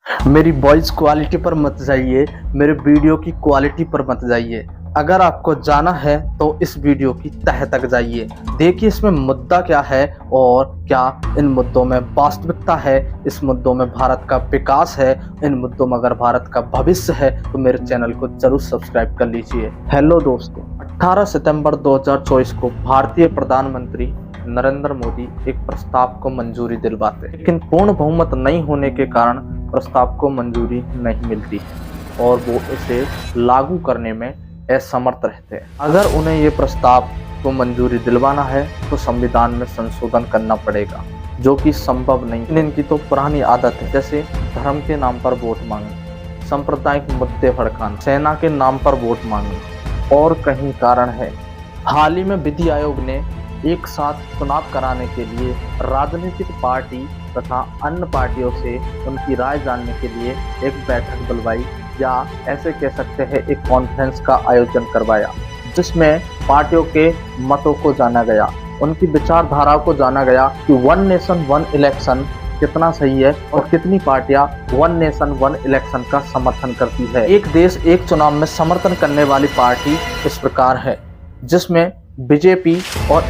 मेरी voice quality पर मत जाइए, मेरे वीडियो की क्वालिटी पर मत जाइए। अगर आपको जाना है तो इस वीडियो की तह तक जाइए, देखिए इसमें मुद्दा क्या है और क्या इन मुद्दों में वास्तविकता है, इस मुद्दों में भारत का विकास है, इन मुद्दों में अगर भारत का भविष्य है तो मेरे चैनल को जरूर सब्सक्राइब कर लीजिए। हेलो दोस्तों, 18 सितंबर 2024 को भारतीय प्रधानमंत्री नरेंद्र मोदी एक प्रस्ताव को मंजूरी दिलवाते, लेकिन पूर्ण बहुमत नहीं होने के कारण प्रस्ताव को मंजूरी नहीं मिलती और वो इसे लागू करने में असमर्थ रहते हैं। अगर उन्हें ये प्रस्ताव को मंजूरी दिलवाना है तो संविधान में संशोधन करना पड़ेगा, जो कि संभव नहीं। इनकी तो पुरानी आदत है, जैसे धर्म के नाम पर वोट मांगना, सांप्रदायिक मुद्दे भड़काना, सेना के नाम पर वोट मांगना और कहीं कारण है। हाल ही में विधि आयोग ने एक साथ चुनाव कराने के लिए राजनीतिक पार्टी तथा अन्य पार्टियों से उनकी राय जानने के लिए एक बैठक बुलवाई, या ऐसे कह सकते हैं एक कॉन्फ्रेंस का आयोजन करवाया, जिसमें पार्टियों के मतों को जाना गया, उनकी विचारधारा को जाना गया कि वन नेशन वन इलेक्शन कितना सही है और कितनी पार्टियां वन नेशन वन इलेक्शन का समर्थन करती है। एक देश एक चुनाव में समर्थन करने वाली पार्टी इस प्रकार है, जिसमें बीजेपी और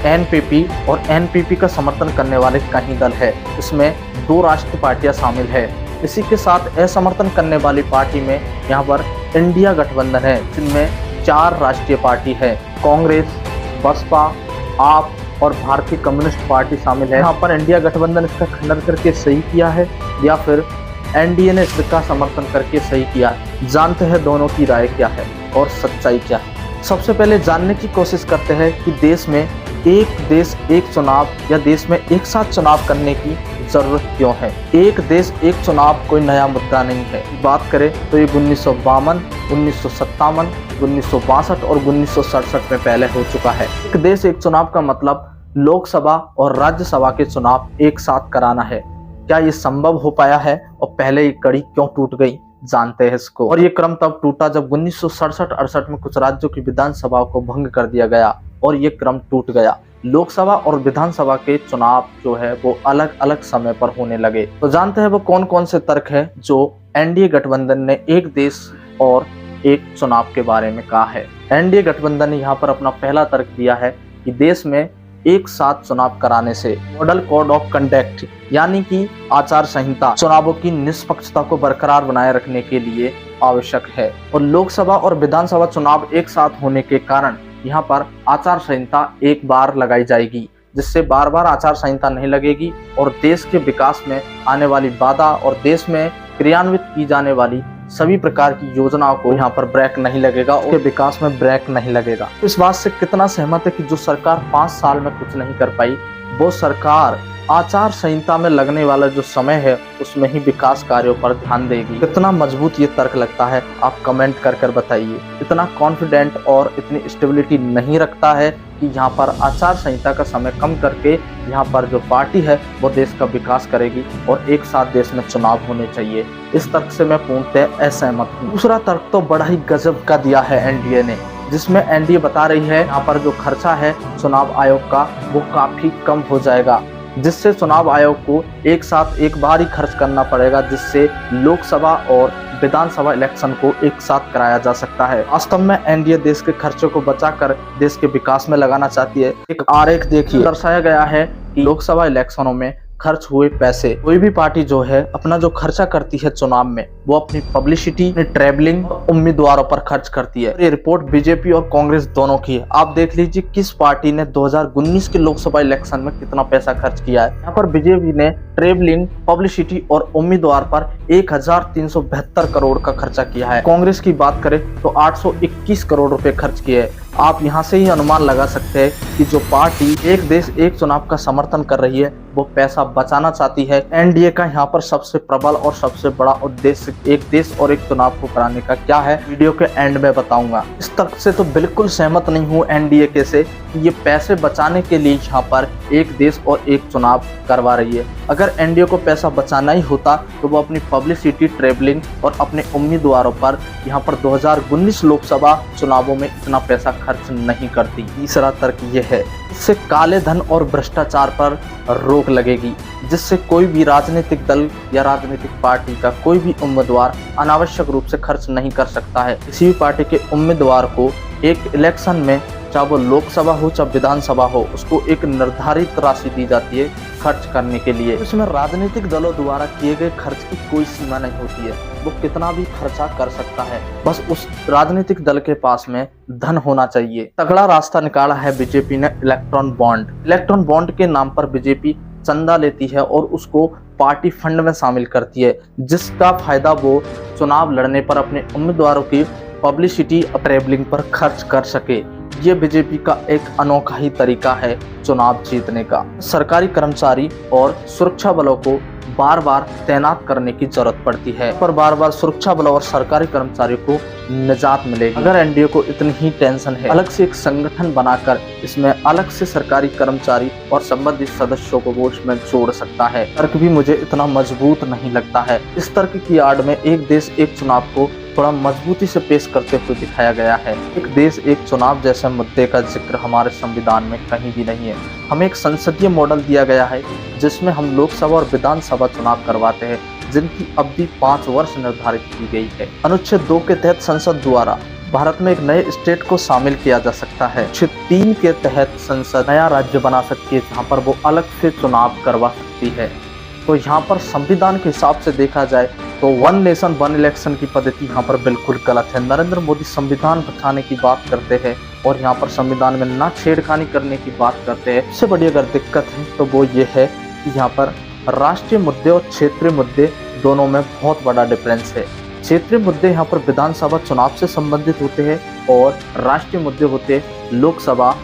एनपीपी का समर्थन करने वाले कई दल है। इसमें 2 राष्ट्रीय पार्टियां शामिल है। इसी के साथ असमर्थन करने वाली पार्टी में यहाँ पर इंडिया गठबंधन है, जिनमें 4 राष्ट्रीय पार्टी है। कांग्रेस, बसपा, आप और भारतीय कम्युनिस्ट पार्टी शामिल है। यहाँ पर इंडिया गठबंधन इसका खंडन करके सही किया है या फिर एनडीए ने इसका समर्थन करके सही किया है। जानते हैं दोनों की राय क्या है और सच्चाई क्या है। सबसे पहले जानने की कोशिश करते हैं कि देश में एक देश एक चुनाव या देश में एक साथ चुनाव करने की जरूरत क्यों है। एक देश एक चुनाव कोई नया मुद्दा नहीं है। बात करें तो ये 1952, 1957, 1962 और 1967 में पहले हो चुका है। एक देश एक चुनाव का मतलब लोकसभा और राज्यसभा के चुनाव एक साथ कराना है। क्या ये संभव हो पाया है और पहले ये कड़ी क्यों टूट गई, जानते हैं इसको। और ये क्रम तब टूटा जब 1967-68 में कुछ राज्यों की विधानसभा को भंग कर दिया गया और ये क्रम टूट गया। लोकसभा और विधानसभा के चुनाव जो है वो अलग अलग समय पर होने लगे। तो जानते हैं वो कौन कौन से तर्क है जो एनडीए गठबंधन ने एक देश और एक चुनाव के बारे में कहा है। एनडीए गठबंधन ने यहाँ पर अपना पहला तर्क दिया है कि देश में एक साथ चुनाव कराने से मॉडल कोड ऑफ कंडक्ट यानी कि आचार संहिता चुनावों की निष्पक्षता को बरकरार बनाए रखने के लिए आवश्यक है। और लोकसभा और विधानसभा चुनाव एक साथ होने के कारण यहाँ पर आचार संहिता एक बार लगाई जाएगी, जिससे बार बार आचार संहिता नहीं लगेगी और देश के विकास में आने वाली बाधा और देश में क्रियान्वित की जाने वाली सभी प्रकार की योजनाओं को यहाँ पर ब्रेक नहीं लगेगा और विकास में ब्रेक नहीं लगेगा। इस बात से कितना सहमत है कि जो सरकार 5 साल में कुछ नहीं कर पाई, वो सरकार आचार संहिता में लगने वाला जो समय है उसमें ही विकास कार्यों पर ध्यान देगी। कितना मजबूत ये तर्क लगता है, आप कमेंट कर बताइए। इतना कॉन्फिडेंट और इतनी स्टेबिलिटी नहीं रखता है कि यहाँ पर आचार संहिता का समय कम करके यहाँ पर जो पार्टी है वो देश का विकास करेगी और एक साथ देश में चुनाव होने चाहिए। इस तर्क से मैं पूर्णतः असहमत हूँ। दूसरा तर्क तो बड़ा ही गजब का दिया है एनडीए ने, जिसमें एनडीए बता रही है यहाँ पर जो खर्चा है चुनाव आयोग का वो काफी कम हो जाएगा, जिससे चुनाव आयोग को एक साथ एक बार ही खर्च करना पड़ेगा, जिससे लोकसभा और विधानसभा इलेक्शन को एक साथ कराया जा सकता है। वास्तव में एनडीए देश के खर्चों को बचाकर देश के विकास में लगाना चाहती है। एक आरेख देखिए, दर्शाया गया है कि लोकसभा इलेक्शनों में खर्च हुए पैसे, कोई भी पार्टी जो है अपना जो खर्चा करती है चुनाव में वो अपनी पब्लिसिटी, ट्रैवलिंग, उम्मीदवारों पर खर्च करती है। ये रिपोर्ट बीजेपी और कांग्रेस दोनों की है। आप देख लीजिए किस पार्टी ने 2019 के लोकसभा इलेक्शन में कितना पैसा खर्च किया है। यहाँ पर बीजेपी ने ट्रैवलिंग, पब्लिसिटी और उम्मीदवार पर 1372 करोड़ का खर्चा किया है। कांग्रेस की बात करें तो 821 करोड़ रुपए खर्च किए हैं। आप यहाँ से ही अनुमान लगा सकते हैं कि जो पार्टी एक देश एक चुनाव का समर्थन कर रही है वो पैसा बचाना चाहती है। एनडीए का यहाँ पर सबसे प्रबल और सबसे बड़ा उद्देश्य एक देश और एक चुनाव को कराने का क्या है, वीडियो के एंड में बताऊंगा। इस तर्क से तो बिल्कुल सहमत नहीं हूँ एनडीए के से कि ये पैसे बचाने के लिए यहाँ पर एक देश और एक चुनाव करवा रही है। अगर एनडीए को पैसा बचाना ही होता तो वो अपनी पब्लिसिटी, ट्रैवलिंग और अपने उम्मीदवारों पर यहाँ पर 2019 लोकसभा चुनावों में इतना पैसा खर्च नहीं करती। तीसरा तर्क ये है, इससे काले धन और भ्रष्टाचार पर रोक लगेगी, जिससे कोई भी राजनीतिक दल या राजनीतिक पार्टी का कोई भी उम्मीदवार अनावश्यक रूप से खर्च नहीं कर सकता है। किसी भी पार्टी के उम्मीदवार को एक इलेक्शन में, चाहे वो लोकसभा हो चाहे विधानसभा हो, उसको एक निर्धारित राशि दी जाती है खर्च करने के लिए। इसमें राजनीतिक दलों द्वारा किए गए खर्च की कोई सीमा नहीं होती है, वो कितना भी खर्चा कर सकता है, बस उस राजनीतिक दल के पास में धन होना चाहिए। तगड़ा रास्ता निकाला है बीजेपी ने इलेक्ट्रॉन बॉन्ड। इलेक्ट्रॉन बॉन्ड के नाम पर बीजेपी चंदा लेती है और उसको पार्टी फंड में शामिल करती है, जिसका फायदा वो चुनाव लड़ने पर अपने उम्मीदवारों की पब्लिसिटी और ट्रेवलिंग पर खर्च कर सके। ये बीजेपी का एक अनोखा ही तरीका है चुनाव जीतने का। सरकारी कर्मचारी और सुरक्षा बलों को बार बार तैनात करने की जरूरत पड़ती है, पर बार बार सुरक्षा बलों और सरकारी कर्मचारियों को निजात मिलेगी। अगर एनडीए को इतनी ही टेंशन है, अलग से एक संगठन बनाकर इसमें अलग से सरकारी कर्मचारी और संबंधित सदस्यों को वो इसमें जोड़ सकता है। तर्क भी मुझे इतना मजबूत नहीं लगता है। इस तर्क की आड़ में एक देश एक चुनाव को थोड़ा मजबूती से पेश करते हुए दिखाया गया है। एक देश एक चुनाव जैसे मुद्दे का जिक्र हमारे संविधान में कहीं भी नहीं है। हमें एक संसदीय मॉडल दिया गया है, जिसमें हम लोकसभा और विधानसभा चुनाव करवाते हैं, जिनकी अवधि 5 वर्ष निर्धारित की गई है। अनुच्छेद 2 के तहत संसद द्वारा भारत में एक नए स्टेट को शामिल किया जा सकता है। अनुच्छेद 3 के तहत संसद नया राज्य बना सकती है, जहाँ पर वो अलग से चुनाव करवा सकती है। तो यहाँ पर संविधान के हिसाब से देखा जाए तो 1 नेशन 1 इलेक्शन की पद्धति यहाँ पर बिल्कुल गलत है। नरेंद्र मोदी संविधान बचाने की बात करते हैं और यहाँ पर संविधान में ना छेड़खानी करने की बात करते हैं। इससे बड़ी अगर दिक्कत है तो वो ये है कि यहाँ पर राष्ट्रीय मुद्दे और क्षेत्रीय मुद्दे दोनों में बहुत बड़ा डिफरेंस है। क्षेत्रीय मुद्दे यहाँ पर विधानसभा चुनाव से संबंधित होते हैं और राष्ट्रीय मुद्दे होते लोकसभा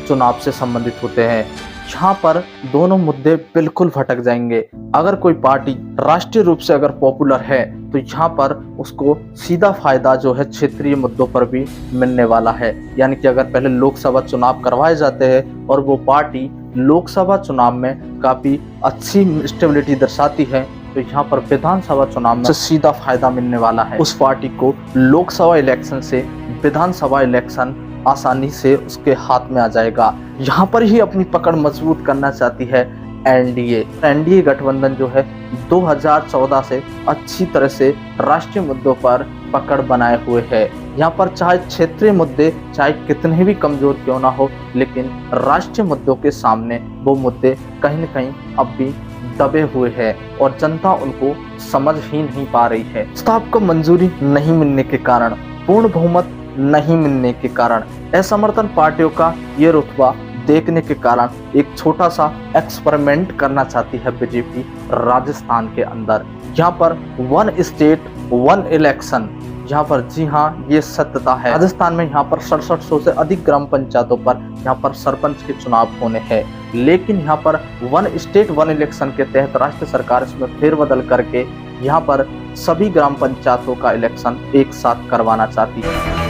चुनाव से संबंधित होते हैं। यहाँ पर दोनों मुद्दे बिल्कुल भटक जाएंगे। अगर कोई पार्टी राष्ट्रीय रूप से अगर पॉपुलर है तो यहाँ पर उसको सीधा फायदा जो है क्षेत्रीय मुद्दों पर भी मिलने वाला है। यानी कि अगर पहले लोकसभा चुनाव करवाए जाते हैं और वो पार्टी लोकसभा चुनाव में काफी अच्छी स्टेबिलिटी दर्शाती है, तो यहाँ पर विधानसभा चुनाव में सीधा फायदा मिलने वाला है। उस पार्टी को लोकसभा इलेक्शन से विधानसभा इलेक्शन आसानी से उसके हाथ में आ जाएगा। यहाँ पर ही अपनी पकड़ मजबूत करना चाहती है एनडीए गठबंधन जो है 2014 से अच्छी तरह से राष्ट्रीय मुद्दों पर पकड़ बनाए हुए है। यहाँ पर चाहे क्षेत्रीय मुद्दे चाहे कितने भी कमजोर क्यों ना हो, लेकिन राष्ट्रीय मुद्दों के सामने वो मुद्दे कहीं न कहीं अब भी दबे हुए हैं और जनता उनको समझ ही नहीं पा रही है। प्रस्ताव को मंजूरी नहीं मिलने के कारण, पूर्ण बहुमत नहीं मिलने के कारण, असमर्थन पार्टियों का ये रुतबा देखने के कारण एक छोटा सा एक्सपेरिमेंट करना चाहती है बीजेपी राजस्थान के अंदर। यहाँ पर 1 स्टेट 1 इलेक्शन, यहाँ पर जी हाँ ये सत्यता है। राजस्थान में यहाँ पर 6700 से अधिक ग्राम पंचायतों पर यहाँ पर सरपंच के चुनाव होने हैं, लेकिन यहाँ पर 1 स्टेट 1 इलेक्शन के तहत राज्य सरकार इसमें फेरबदल करके यहाँ पर सभी ग्राम पंचायतों का इलेक्शन एक साथ करवाना चाहती है।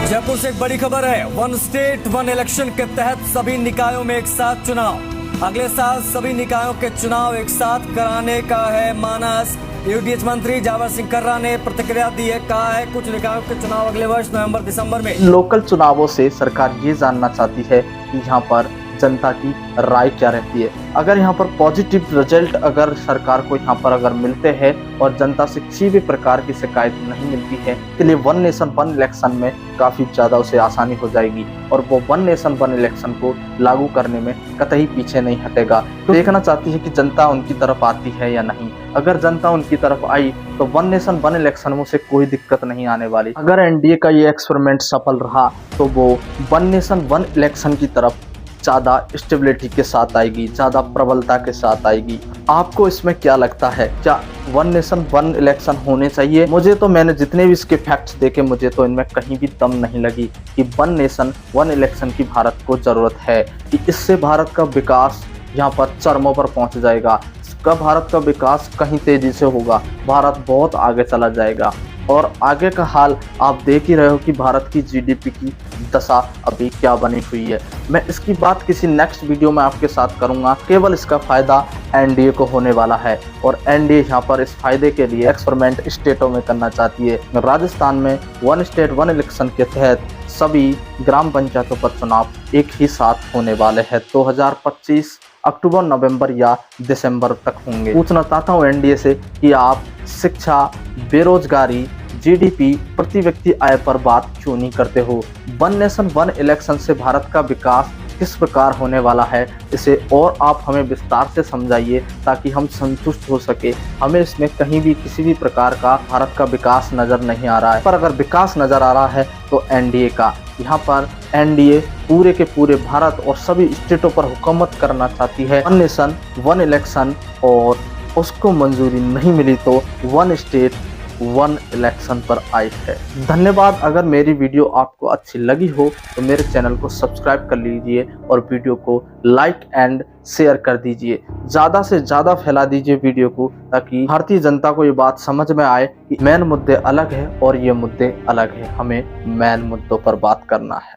जयपुर से एक बड़ी खबर है। 1 स्टेट 1 इलेक्शन के तहत सभी निकायों में एक साथ चुनाव। अगले साल सभी निकायों के चुनाव एक साथ कराने का है मानस। यूडीएच मंत्री जावर सिंह कर्रा ने प्रतिक्रिया दी है, कहा है कुछ निकायों के चुनाव अगले वर्ष नवंबर दिसंबर में। लोकल चुनावों से सरकार ये जानना चाहती है कि यहाँ पर जनता की राय क्या रहती है। अगर यहाँ पर पॉजिटिव रिजल्ट अगर सरकार को यहाँ पर अगर मिलते हैं और जनता से किसी भी प्रकार की शिकायत नहीं मिलती है, के लिए 1 नेशन 1 इलेक्शन में काफी ज्यादा उसे आसानी हो जाएगी और वो 1 नेशन 1 इलेक्शन को लागू करने में कतई पीछे नहीं हटेगा। तो देखना चाहती है कि जनता उनकी तरफ आती है या नहीं। अगर जनता उनकी तरफ आई तो 1 नेशन 1 इलेक्शन में उसे कोई दिक्कत नहीं आने वाली। अगर एनडीए का ये एक्सपेरिमेंट सफल रहा तो वो 1 नेशन 1 इलेक्शन की तरफ ज्यादा स्टेबिलिटी के साथ आएगी, ज्यादा प्रबलता के साथ आएगी। आपको इसमें क्या लगता है, क्या 1 नेशन 1 इलेक्शन होने चाहिए? मुझे तो, मैंने जितने भी इसके फैक्ट्स देखे, मुझे तो इनमें कहीं भी दम नहीं लगी कि 1 नेशन 1 इलेक्शन की भारत को जरूरत है, कि इससे भारत का विकास यहाँ पर चरमों पर पहुंच जाएगा। उसका भारत का विकास कहीं तेजी से होगा, भारत बहुत आगे चला जाएगा। और आगे का हाल आप देख ही रहे हो कि भारत की जीडीपी की दशा अभी क्या बनी हुई है। मैं इसकी बात किसी नेक्स्ट वीडियो में आपके साथ करूंगा। केवल इसका फायदा एनडीए को होने वाला है और एनडीए यहाँ पर इस फायदे के लिए एक्सपेरिमेंट स्टेटों में करना चाहती है। राजस्थान में वन स्टेट वन इलेक्शन के तहत सभी ग्राम पंचायतों पर चुनाव एक ही साथ होने वाले हैं। 2025 अक्टूबर, नवंबर या दिसंबर तक होंगे। पूछना चाहता हूँ एनडीए से कि आप शिक्षा, बेरोजगारी, जीडीपी, प्रति व्यक्ति आय पर बात क्यों नहीं करते हो? वन नेशन वन इलेक्शन से भारत का विकास किस प्रकार होने वाला है, इसे और आप हमें विस्तार से समझाइए ताकि हम संतुष्ट हो सके। हमें इसमें कहीं भी किसी भी प्रकार का भारत का विकास नज़र नहीं आ रहा है, पर अगर विकास नज़र आ रहा है तो एनडीए का। यहाँ पर एनडीए पूरे के पूरे भारत और सभी स्टेटों पर हुकूमत करना चाहती है। वन नेशन वन इलेक्शन और उसको मंजूरी नहीं मिली तो वन स्टेट वन इलेक्शन पर आई है। धन्यवाद। अगर मेरी वीडियो आपको अच्छी लगी हो तो मेरे चैनल को सब्सक्राइब कर लीजिए और वीडियो को लाइक एंड शेयर कर दीजिए। ज़्यादा से ज़्यादा फैला दीजिए वीडियो को ताकि भारतीय जनता को ये बात समझ में आए कि मेन मुद्दे अलग है और ये मुद्दे अलग है। हमें मेन मुद्दों पर बात करना है।